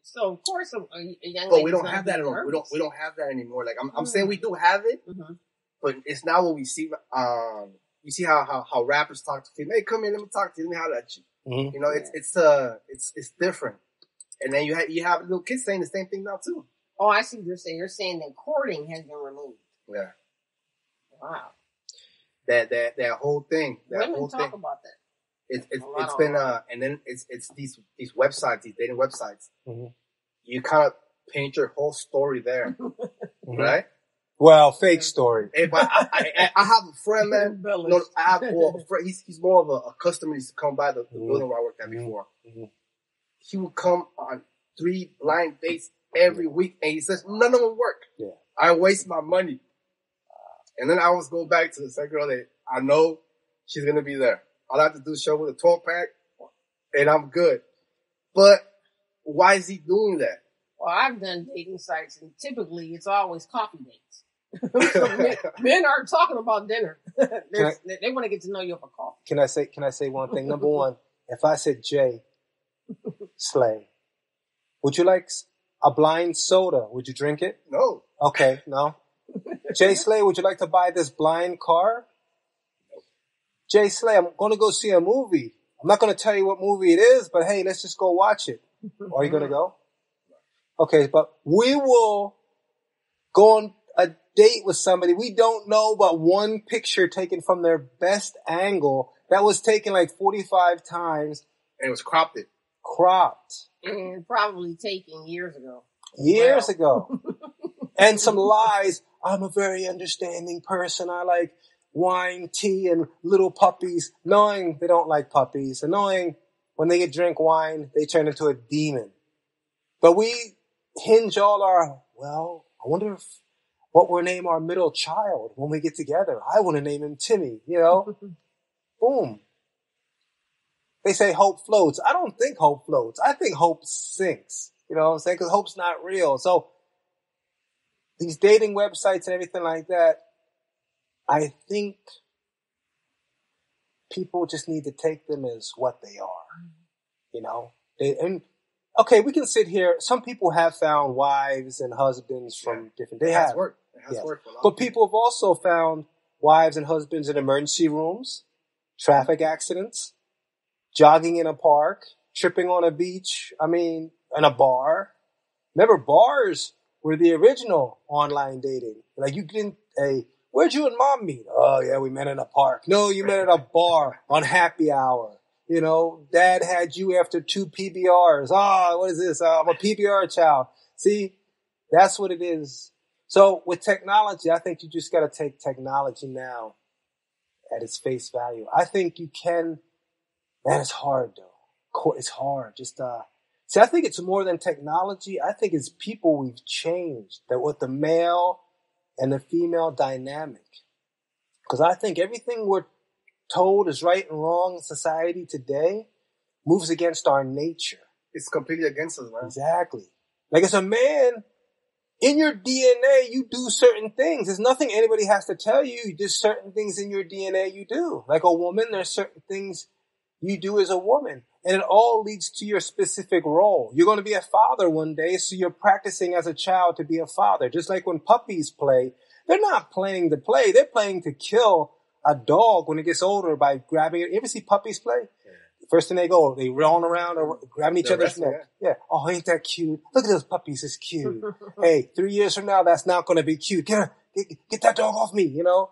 So of course, a young but lady. we don't have that anymore. We don't have that anymore. Like I'm saying, we do have it, but it's not what we see. You see how rappers talk to people. Hey, come here, let me talk to you. Let me holler at you. You know, it's different. And then you have little kids saying the same thing now too. Oh, I see what you're saying. You're saying that courting has been removed. Yeah. Wow. That whole thing. Women talk about that. It's been and then it's these websites, these dating websites. You kind of paint your whole story there, right? Well, fake story. Hey, but I have a friend, man. No, I have a friend. He's more of a customer. He used to come by the building where I worked at before. He would come on 3 blind dates every week, and he says none of them work. Yeah, I waste my money. And then I always go back to the second girl that I know she's gonna be there. All I have to do is show with a 12-pack, and I'm good. But why is he doing that? Well, I've done dating sites, and typically it's always coffee dates. Men aren't talking about dinner. They want to get to know you over coffee. Can I say one thing? Number one, if I said JaySlay, would you like a blind soda? Would you drink it? No. Okay, no. JaySlay, would you like to buy this blind car? JaySlay, I'm going to go see a movie. I'm not going to tell you what movie it is, but hey, let's just go watch it. Are you going to go? Okay, but we will go on a date with somebody we don't know, but one picture taken from their best angle that was taken like 45 times. And it was cropped. And probably taken years ago. Years ago. And some lies. I'm a very understanding person. I like wine, tea, and little puppies. Knowing they don't like puppies. And knowing when they drink wine, they turn into a demon. But we hinge all our, I wonder what we'll name our middle child when we get together. I want to name him Timmy, you know? Boom. They say hope floats. I don't think hope floats. I think hope sinks. You know what I'm saying? Because hope's not real. So these dating websites and everything like that, I think people just need to take them as what they are. You know? Okay, we can sit here. Some people have found wives and husbands from different... It has worked. But people have also found wives and husbands in emergency rooms, traffic accidents, jogging in a park, tripping on a beach, in a bar. Remember, bars were the original online dating. Like, you didn't... where'd you and mom meet? Oh, yeah, we met in a park. No, you met at a bar on happy hour. You know, dad had you after 2 PBRs. What is this? I'm a PBR child. See, that's what it is. So with technology, I think you just got to take technology now at its face value. I think you can, man, it's hard though. It's hard. See, I think it's more than technology. I think it's people we've changed that with the male and the female dynamic. Because I think everything we're told is right and wrong in society today moves against our nature. It's completely against us, man. Exactly. Like as a man, in your DNA, you do certain things. There's nothing anybody has to tell you. There's certain things in your DNA you do. Like a woman, there's certain things you do as a woman. And it all leads to your specific role. You're going to be a father one day, so you're practicing as a child to be a father. Just like when puppies play, they're not playing to play. They're playing to kill a dog when it gets older by grabbing it. You ever see puppies play? Yeah. First thing they run around or grabbing each other's neck. Yeah. Oh, ain't that cute? Look at those puppies. It's cute. Hey, 3 years from now, that's not going to be cute. Get that dog off me, you know?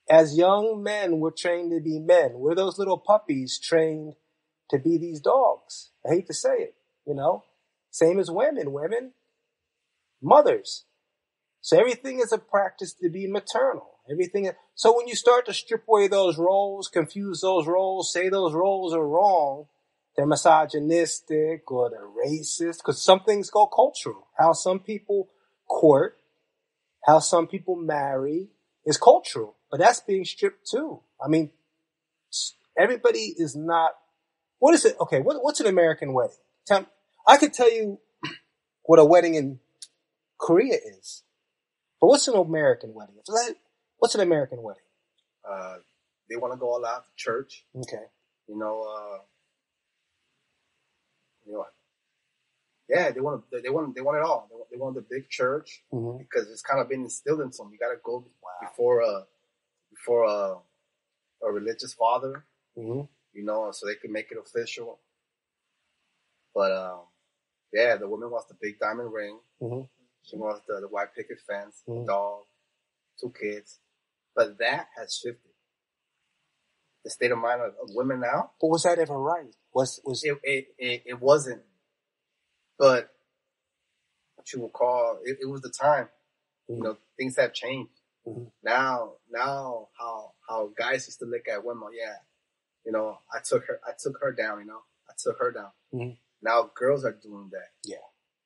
As young men, we're trained to be men. We're those little puppies trained to be these dogs. I hate to say it, you know? Same as women. Women, mothers. So everything is a practice to be maternal. So when you start to strip away those roles, confuse those roles, say those roles are wrong, they're misogynistic or they're racist, because some things go cultural. How some people court, how some people marry is cultural, but that's being stripped too. Everybody is not, what is it? Okay, what's an American wedding? I could tell you what a wedding in Korea is, but what's an American wedding? What's an American wedding? They want to go all out to church. Okay. You know, Yeah, they want it all. They want the big church because it's kind of been instilled in them. You got to go before a religious father, you know, so they can make it official. But yeah, the woman wants the big diamond ring. She wants the white picket fence, dog, 2 kids. But that has shifted. The state of mind of women now. But was that ever right? It wasn't. But what you will call it was the time. You know, things have changed. Now how guys used to look at women, yeah, you know, I took her down, you know, I took her down. Now girls are doing that. Yeah.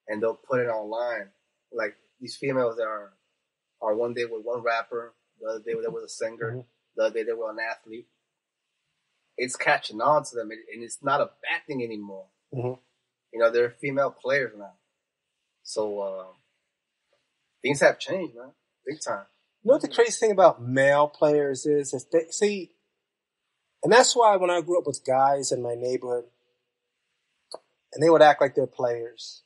And they'll put it online. Like these females are one day with one rapper, the other day they were a singer, the other day they were an athlete. It's catching on to them, and it's not a bad thing anymore. You know, they're female players now. So things have changed, man, big time. You know what the crazy thing about male players is they see, and that's why when I grew up with guys in my neighborhood, and they would act like they're players,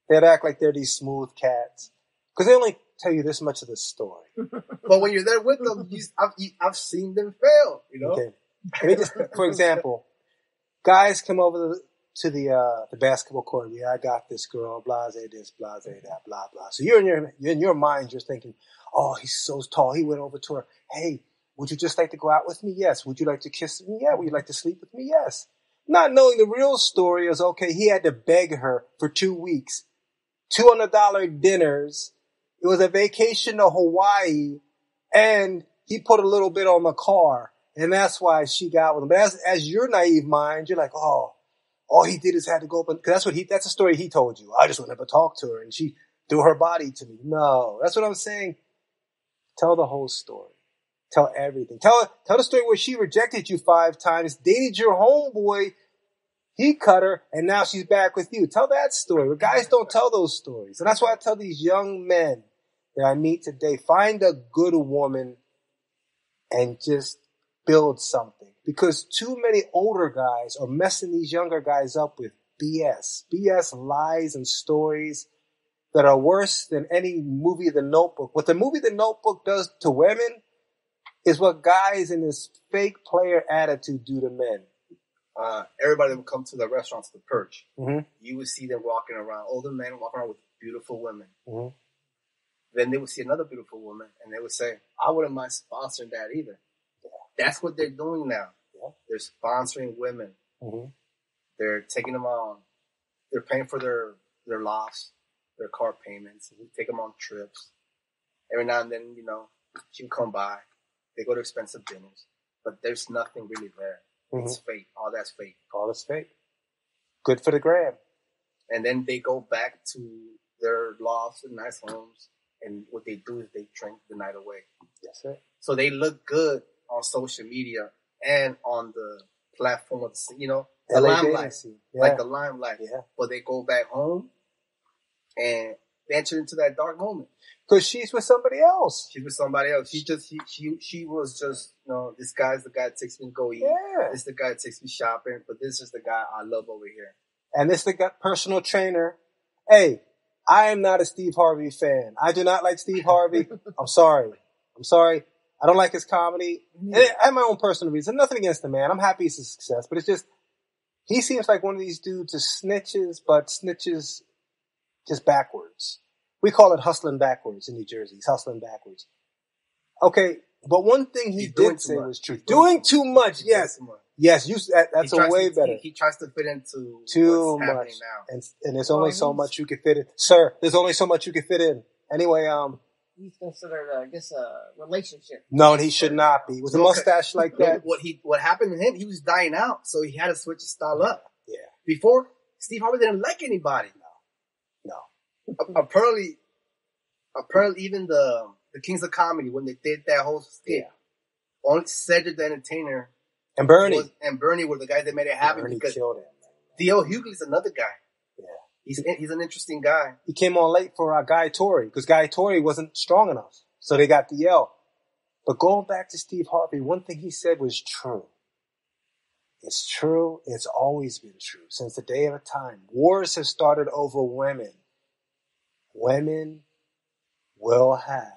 they'd act like they're these smooth cats, because they only tell you this much of the story. But when you're there with them, I've seen them fail. You know. Okay. Let me just, for example, guys come over to the basketball court. Yeah, I got this girl. Blase this, blase that, blah blah. So you're in your mind, you're thinking, oh, he's so tall. He went over to her. Hey, would you just like to go out with me? Yes. Would you like to kiss me? Yeah. Would you like to sleep with me? Yes. Not knowing the real story is, okay, he had to beg her for 2 weeks, $200 dinners. It was a vacation to Hawaii, and he put a little bit on the car. And that's why she got with him. But as your naive mind, you're like, oh, all he did is had to go up. Because that's the story he told you. I just went up and talked to her and she threw her body to me. No, that's what I'm saying. Tell the whole story. Tell everything. Tell the story where she rejected you 5 times, dated your homeboy, he cut her, and now she's back with you. Tell that story. But guys don't tell those stories. And that's why I tell these young men that I meet today, find a good woman and just build something, because too many older guys are messing these younger guys up with BS lies and stories that are worse than any movie, The Notebook. What the movie, The Notebook does to women is what guys in this fake player attitude do to men. Everybody would come to the restaurants to perch. You would see them walking around, older men walking around with beautiful women. Then they would see another beautiful woman and they would say, I wouldn't mind sponsoring that either. That's what they're doing now. They're sponsoring women. They're taking them on. They're paying for their lofts, their car payments. We take them on trips. Every now and then, you know, she will come by. They go to expensive dinners. But there's nothing really there. It's fake. All that's fake. All that's fake. Good for the gram. And then they go back to their lofts and nice homes. And what they do is they drink the night away. That's it. So they look good on social media and on the platform of the, you know, the limelight, like the limelight. But they go back home and they enter into that dark moment because she's with somebody else. She's with somebody else. She was just, you know, this guy's the guy that takes me to go eat. This is the guy that takes me shopping. But this is the guy I love over here. And this is the personal trainer. Hey, I am not a Steve Harvey fan. I do not like Steve Harvey. I'm sorry. I don't like his comedy. And I have my own personal reason. Nothing against the man. I'm happy he's a success. But it's just, he seems like one of these dudes who snitches, but snitches just backwards. We call it hustling backwards in New Jersey. He's hustling backwards. Okay, but one thing he did say was true. Doing too much, yes. Yes, that's a way better. He tries to fit into too what's much. Now. And there's only so much you can fit in. Sir, there's only so much you can fit in. Anyway, he's considered, I guess, a relationship. No, and he should not be. With a mustache like that. What happened to him, he was dying out, so he had to switch his style up. Yeah. Before, Steve Harvey didn't like anybody. No. Apparently even the Kings of Comedy, when they did that whole skit, only Cedric the Entertainer and Bernie were the guys that made it happen. Bernie because killed him. D.L. Hughley's another guy. Yeah. He's an interesting guy. He came on late for Guy Torrey because Guy Torrey wasn't strong enough. So they got DL. But going back to Steve Harvey, one thing he said was true. It's true. It's always been true since the day of time. Wars have started over women. Women will have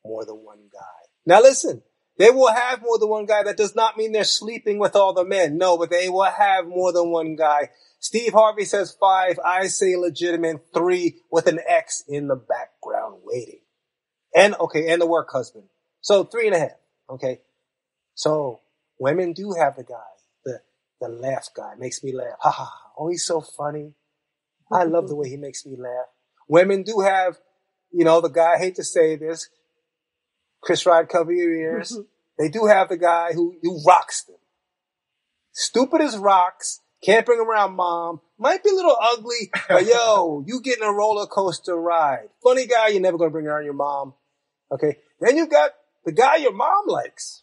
more than one guy. Now listen, they will have more than one guy. That does not mean they're sleeping with all the men. No, but they will have more than one guy. Steve Harvey says 5. I say legitimate 3 with an X in the background waiting. And the work husband. So 3.5. Okay. So women do have the guy. The laugh guy makes me laugh. Ha ha. Oh, he's so funny. I love the way he makes me laugh. Women do have, the guy, I hate to say this, Chris Rod, cover your ears. They do have the guy who rocks them. Stupid as rocks. Can't bring around mom. Might be a little ugly, but yo, you getting a roller coaster ride. Funny guy, you're never going to bring around your mom. Okay. Then you got the guy your mom likes.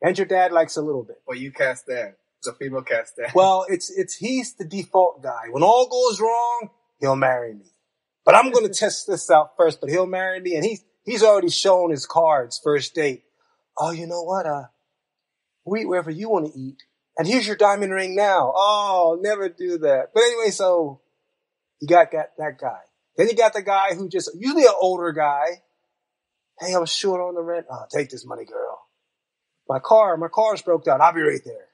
And your dad likes a little bit. Well, you can't stand. It's a female can't stand. Well, he's the default guy. When all goes wrong, he'll marry me. But I'm going to test this out first, but he'll marry me. And he's already shown his cards, first date. Oh, you know what? We eat wherever you want to eat. And here's your diamond ring now. Oh, never do that. But anyway, so you got that guy. Then you got the guy who usually an older guy. Hey, I'm short on the rent. Oh, take this money, girl. My car's broke down. I'll be right there.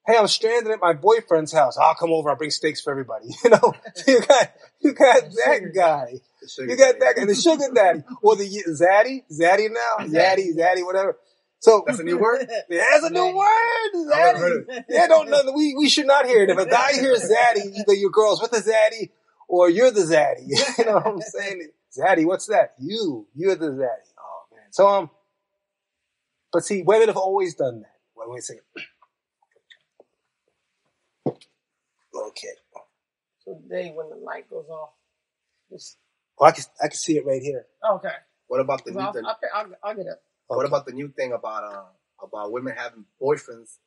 Hey, I'm stranded at my boyfriend's house. I'll come over. I'll bring steaks for everybody. So you got that guy. You got that guy, the sugar daddy, or the zaddy now, zaddy, whatever. So that's a new word. Yeah, that's a new word. Zaddy. Yeah, we should not hear it. If a guy hears zaddy, either your girl's with a zaddy or you're the zaddy. You know what I'm saying? Zaddy, what's that? You're the zaddy. Oh man. So but see, women have always done that. Wait a second. Okay. So today, when the light goes off, I can see it right here. Okay. What about the new thing? I'll get up. What about the new thing about women having boyfriends